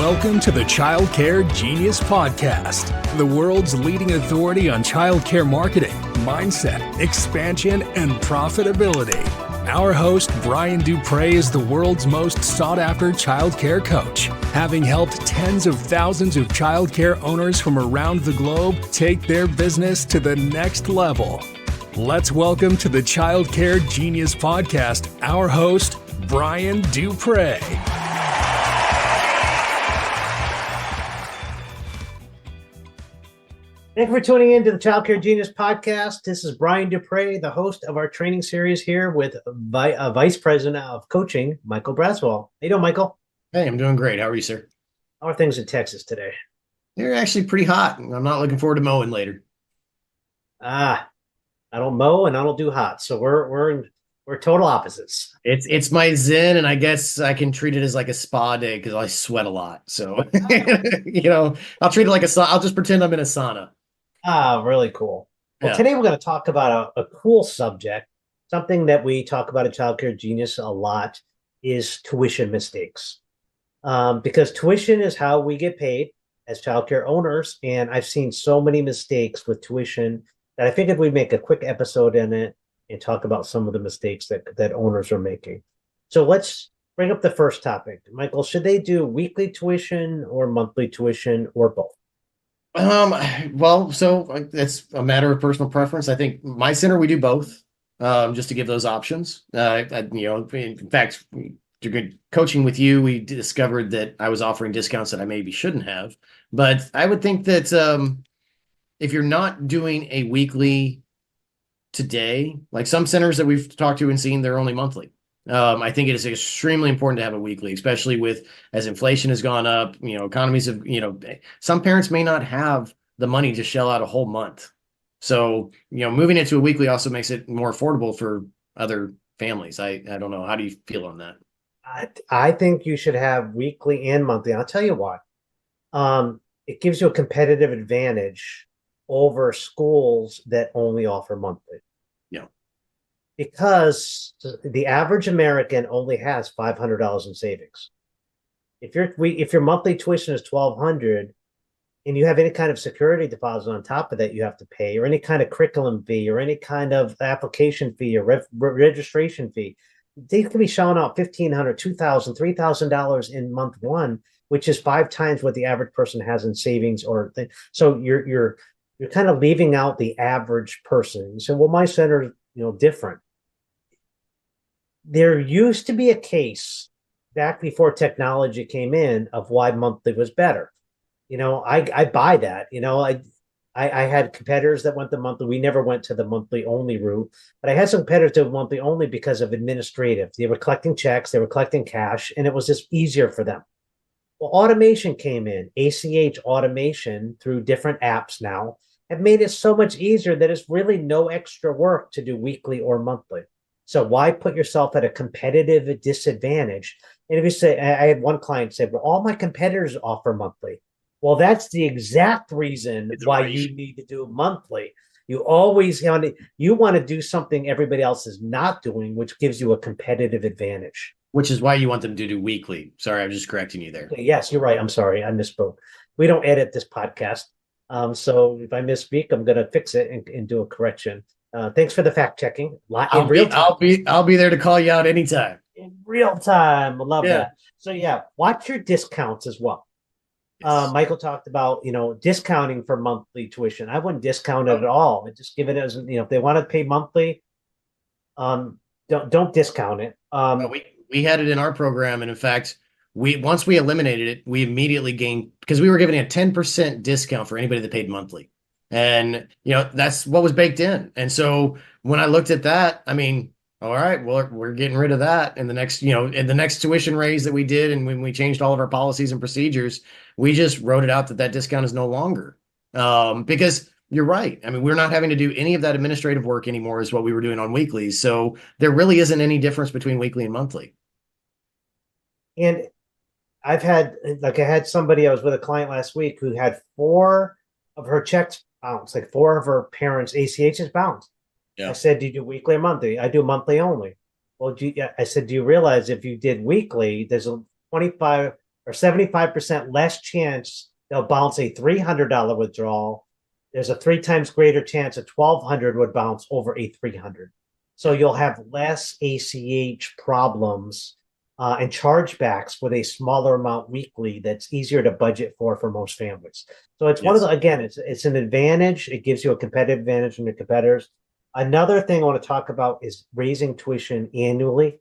Welcome to the Child Care Genius Podcast, the world's leading authority on child care marketing, mindset, expansion, and profitability. Our host, Brian Duprey, is the world's most sought-after child care coach, having helped tens of thousands of child care owners from around the globe take their business to the next level. Let's welcome to the Child Care Genius Podcast, our host, Brian Duprey. Thank you for tuning in to the Child Care Genius Podcast. This is Brian Duprey, the host of our training series here with Vice President of Coaching, Michael Braswell. How you doing, Michael? Hey, I'm doing great. How are you, sir? How are things in Texas today? They're actually pretty hot. I'm not looking forward to mowing later. I don't mow and I don't do hot, so we're total opposites. It's my zen, and I guess I can treat it as like a spa day because I sweat a lot. So I'll treat it like I'll just pretend I'm in a sauna. Really cool. Well, Yeah. Today we're going to talk about a cool subject. Something that we talk about at Child Care Genius a lot is tuition mistakes. Because tuition is how we get paid as child care owners, and I've seen so many mistakes with tuition that I figured we'd make a quick episode in it and talk about some of the mistakes that owners are making. So let's bring up the first topic. Michael, should they do weekly tuition or monthly tuition or both? Well, so it's a matter of personal preference. I think my center, we do both, just to give those options. In fact, through coaching with you, we discovered that I was offering discounts that I maybe shouldn't have. But I would think that if you're not doing a weekly today, like some centers that we've talked to and seen, they're only monthly. I think it is extremely important to have a weekly, especially with as inflation has gone up, economies of, some parents may not have the money to shell out a whole month. So, moving it to a weekly also makes it more affordable for other families. I don't know. How do you feel on that? I think you should have weekly and monthly. I'll tell you why. It gives you a competitive advantage over schools that only offer monthly. Yeah. Because the average American only has $500 in savings. If your monthly tuition is $1,200 and you have any kind of security deposit on top of that you have to pay, or any kind of curriculum fee, or any kind of application fee or registration fee, they could be shelling out $1,500, $2,000, $3,000 in month one, which is 5 times what the average person has in savings. So you're kind of leaving out the average person. So, well, my center is different. There used to be a case back before technology came in of why monthly was better. I buy that. I had competitors that went the monthly. We never went to the monthly only route, but I had some competitors that went monthly only because of administrative. They were collecting checks, they were collecting cash, and it was just easier for them. Well, automation came in. ACH automation through different apps now have made it so much easier that it's really no extra work to do weekly or monthly. So why put yourself at a competitive disadvantage? And if you say, I had one client say, well, all my competitors offer monthly. Well, that's the exact reason why you need to do monthly. You always want to do something everybody else is not doing, which gives you a competitive advantage. Which is why you want them to do weekly. Sorry, I'm just correcting you there. Yes, you're right. I'm sorry. I misspoke. We don't edit this podcast. So if I misspeak, I'm going to fix it and do a correction. Thanks for the fact checking. I'll be there to call you out anytime. In real time. I love that. So yeah, watch your discounts as well. Yes. Michael talked about, discounting for monthly tuition. I wouldn't discount it at all. I just give it as, if they want to pay monthly, don't discount it. We had it in our program. And in fact, once we eliminated it, we immediately gained, because we were giving a 10% discount for anybody that paid monthly. And, that's what was baked in. And so when I looked at that, I mean, all right, well, we're getting rid of that. And the next, in the next tuition raise that we did, and when we changed all of our policies and procedures, we just wrote it out that discount is no longer. Because you're right. I mean, we're not having to do any of that administrative work anymore is what we were doing on weeklies. So there really isn't any difference between weekly and monthly. And I had somebody, I was with a client last week who had 4 of her checks bounced, like 4 of her parents' ACHs bounced. Yeah. I said, do you do weekly or monthly? I do monthly only. Well, I said, do you realize if you did weekly, there's a 25 or 75% less chance they'll bounce a $300 withdrawal. There's a 3 times greater chance a 1,200 would bounce over a 300. So you'll have less ACH problems and chargebacks with a smaller amount weekly that's easier to budget for most families. So it's one of the, again, it's an advantage. It gives you a competitive advantage from your competitors. Another thing I want to talk about is raising tuition annually,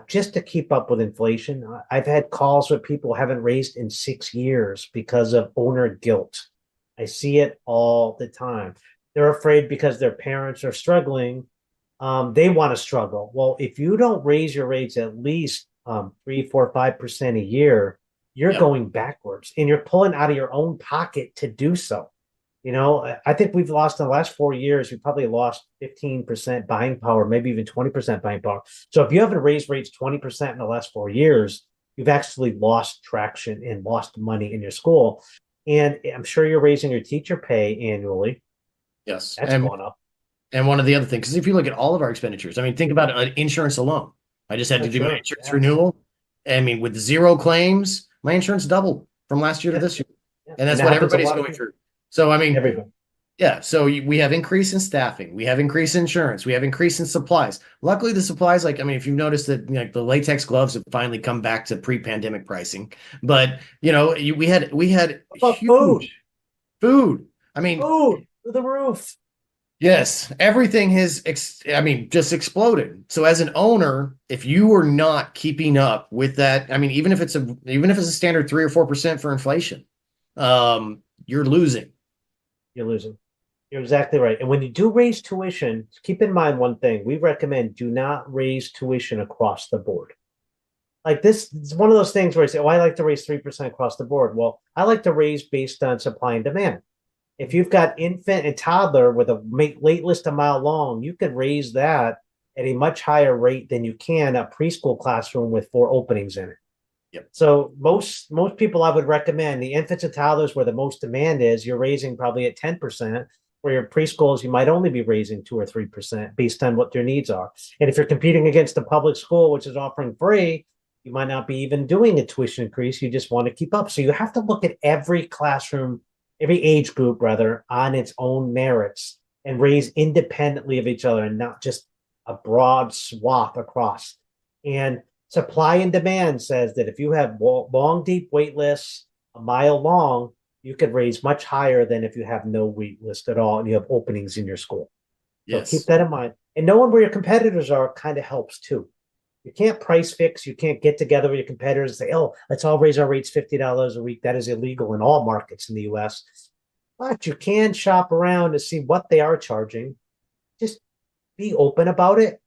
just to keep up with inflation. I've had calls with people who haven't raised in 6 years because of owner guilt. I see it all the time. They're afraid because their parents are struggling. They want to struggle. Well, if you don't raise your rates at least 3, 4, 5% a year, you're going backwards, and you're pulling out of your own pocket to do so. You know, I think we've lost in the last 4 years, we probably lost 15% buying power, maybe even 20% buying power. So if you haven't raised rates 20% in the last 4 years, you've actually lost traction and lost money in your school. And I'm sure you're raising your teacher pay annually. Yes. That's going up. And one of the other things, because if you look at all of our expenditures, I mean, think about insurance alone. I just had to do my insurance renewal. I mean, with 0 claims, my insurance doubled from last year to this year. And that's what everybody's going through. So, I mean, so we have increase in staffing, we have increase in insurance, we have increase in supplies. Luckily, the supplies, like, I mean, if you've noticed that, like, the latex gloves have finally come back to pre-pandemic pricing, but we had huge food. I mean, food through the roof. Yes, everything has, just exploded. So as an owner, if you are not keeping up with that, I mean, even if it's a standard 3 or 4% for inflation, you're losing. You're losing. You're exactly right. And when you do raise tuition, keep in mind one thing. We recommend do not raise tuition across the board. Like, this is one of those things where I say, I like to raise 3% across the board. Well, I like to raise based on supply and demand. If you've got infant and toddler with a wait list a mile long, you could raise that at a much higher rate than you can a preschool classroom with 4 openings in it. Yep. So most people I would recommend, the infants and toddlers where the most demand is, you're raising probably at 10%, where your preschools, you might only be raising 2 or 3% based on what their needs are. And if you're competing against a public school, which is offering free, you might not be even doing a tuition increase. You just want to keep up. So you have to look at every classroom, every age group rather, on its own merits and raise independently of each other and not just a broad swath across. And supply and demand says that if you have long, deep wait lists, a mile long, you could raise much higher than if you have no wait list at all and you have openings in your school. Yes. So keep that in mind. And knowing where your competitors are kind of helps too. You can't price fix. You can't get together with your competitors and say, oh, let's all raise our rates $50 a week. That is illegal in all markets in the U.S. But you can shop around to see what they are charging. Just be open about it.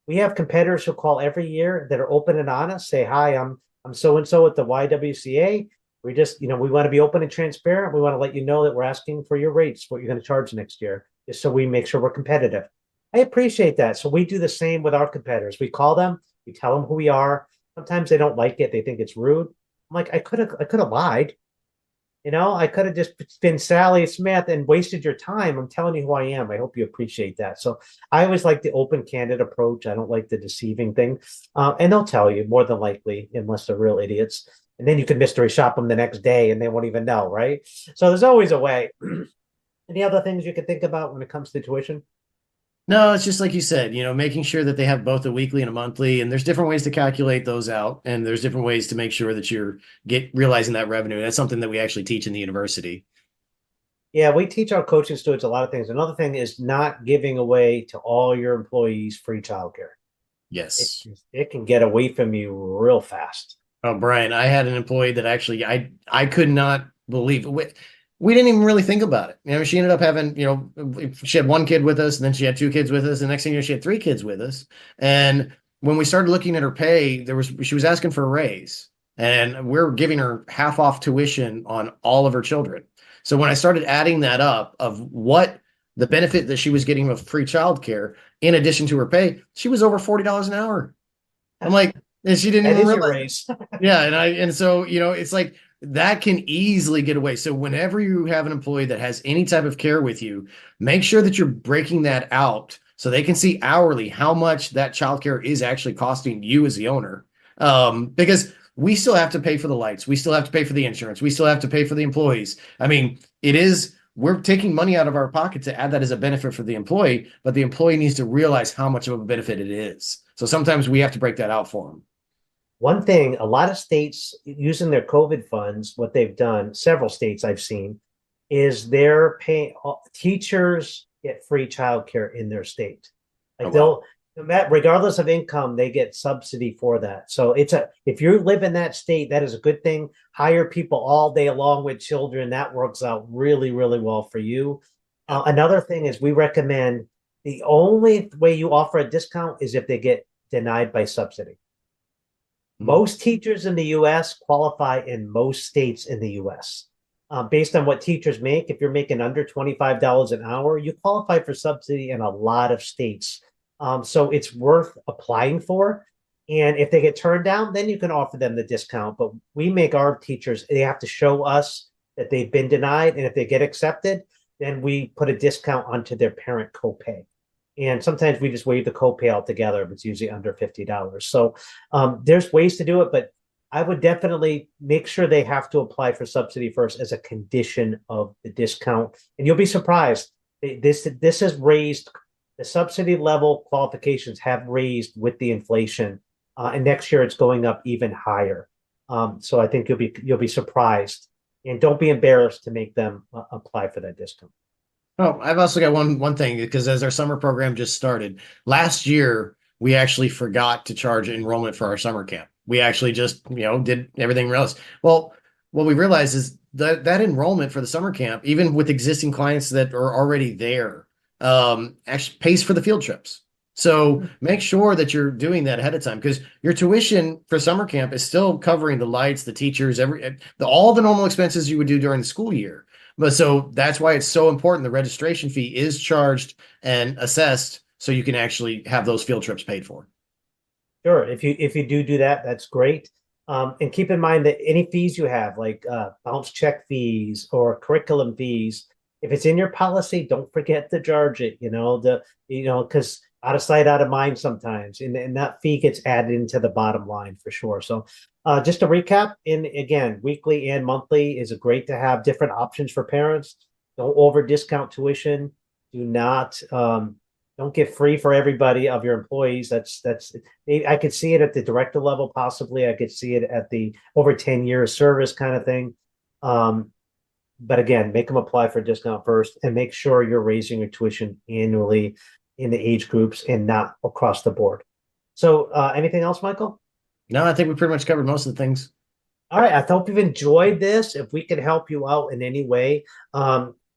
We have competitors who call every year that are open and honest, say, hi, I'm so-and-so at the YWCA. We just, we want to be open and transparent. We want to let you know that we're asking for your rates, what you're going to charge next year, just so we make sure we're competitive. I appreciate that. So we do the same with our competitors. We call them. We tell them who we are. Sometimes they don't like it. They think it's rude. I'm like, I could have lied. I could have just been Sally Smith and wasted your time. I'm telling you who I am. I hope you appreciate that. So I always like the open, candid approach. I don't like the deceiving thing. And they'll tell you more than likely, unless they're real idiots. And then you can mystery shop them the next day and they won't even know, right? So there's always a way. Any other things you can think about when it comes to tuition? No, it's just like you said, making sure that they have both a weekly and a monthly, and there's different ways to calculate those out, and there's different ways to make sure that you're realizing that revenue. That's something that we actually teach in the university. Yeah, we teach our coaching students a lot of things. Another thing is not giving away to all your employees free childcare. Yes. It can get away from you real fast. Oh, Brian, I had an employee that actually I could not believe it. We didn't even really think about it. She ended up having, she had 1 kid with us, and then she had 2 kids with us. The next thing she had 3 kids with us. And when we started looking at her pay, she was asking for a raise, and we're giving her half off tuition on all of her children. So when I started adding that up of what the benefit that she was getting of free childcare, in addition to her pay, she was over $40 an hour. I'm like, and she didn't even realize. Yeah. And so, it's like, that can easily get away. So whenever you have an employee that has any type of care with you, make sure that you're breaking that out so they can see hourly how much that childcare is actually costing you as the owner. Because we still have to pay for the lights. We still have to pay for the insurance. We still have to pay for the employees. I mean, we're taking money out of our pocket to add that as a benefit for the employee, but the employee needs to realize how much of a benefit it is. So sometimes we have to break that out for them. One thing, a lot of states using their COVID funds, what they've done, several states I've seen, is they're paying teachers get free childcare in their state. Like regardless of income, they get subsidy for that. So if you live in that state, that is a good thing. Hire people all day long with children. That works out really, really well for you. Another thing is we recommend the only way you offer a discount is if they get denied by subsidy. Most teachers in the U.S. qualify in most states in the U.S. Based on what teachers make. If you're making under $25 an hour, you qualify for subsidy in a lot of states. So it's worth applying for. And if they get turned down, then you can offer them the discount. But we make our teachers, they have to show us that they've been denied. And if they get accepted, then we put a discount onto their parent copay. And sometimes we just waive the copay altogether if it's usually under $50. So there's ways to do it, but I would definitely make sure they have to apply for subsidy first as a condition of the discount. And you'll be surprised. This has raised, the subsidy level qualifications have raised with the inflation. And next year it's going up even higher. So I think you'll be surprised. And don't be embarrassed to make them apply for that discount. Oh, I've also got one thing, because as our summer program just started, last year, we actually forgot to charge enrollment for our summer camp. We actually just, did everything else. Well, what we realized is that enrollment for the summer camp, even with existing clients that are already there, actually pays for the field trips. So make sure that you're doing that ahead of time, because your tuition for summer camp is still covering the lights, the teachers, all the normal expenses you would do during the school year. But so that's why it's so important. The registration fee is charged and assessed so you can actually have those field trips paid for. Sure. If you do that, that's great. And keep in mind that any fees you have, like bounce check fees or curriculum fees, if it's in your policy, don't forget to charge it, because out of sight, out of mind sometimes. And that fee gets added into the bottom line for sure. So just to recap, again, weekly and monthly is great to have different options for parents. Don't over discount tuition. Do not, don't get free for everybody of your employees. I could see it at the director level, possibly. I could see it at the over 10 years service kind of thing. But again, make them apply for a discount first and make sure you're raising your tuition annually in the age groups and not across the board. So anything else, Michael? No, I think we pretty much covered most of the things. All right. I hope you've enjoyed this. If we could help you out in any way,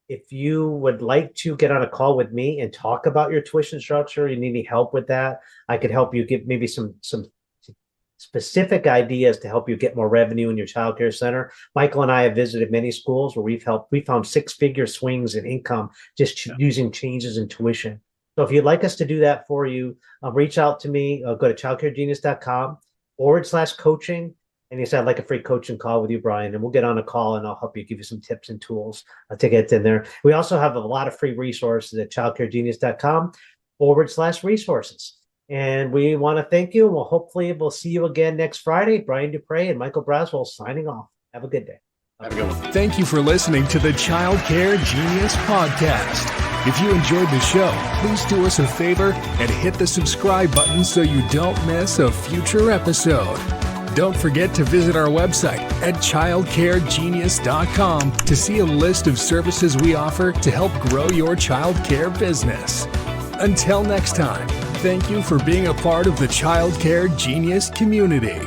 if you would like to get on a call with me and talk about your tuition structure, you need any help with that, I could help you get maybe some specific ideas to help you get more revenue in your childcare center. Michael and I have visited many schools where we found 6-figure swings in income just using changes in tuition. So if you'd like us to do that for you, reach out to me. Go to childcaregenius.com/coaching. And you said, I'd like a free coaching call with you, Brian, and we'll get on a call and I'll help you, give you some tips and tools to get in there. We also have a lot of free resources at childcaregenius.com/resources. And we want to thank you. And hopefully we'll see you again next Friday. Brian Duprey and Michael Braswell signing off. Have a good day. Have a good one. Thank you for listening to the Child Care Genius Podcast. If you enjoyed the show, please do us a favor and hit the subscribe button so you don't miss a future episode. Don't forget to visit our website at childcaregenius.com to see a list of services we offer to help grow your child care business. Until next time, thank you for being a part of the Child Care Genius community.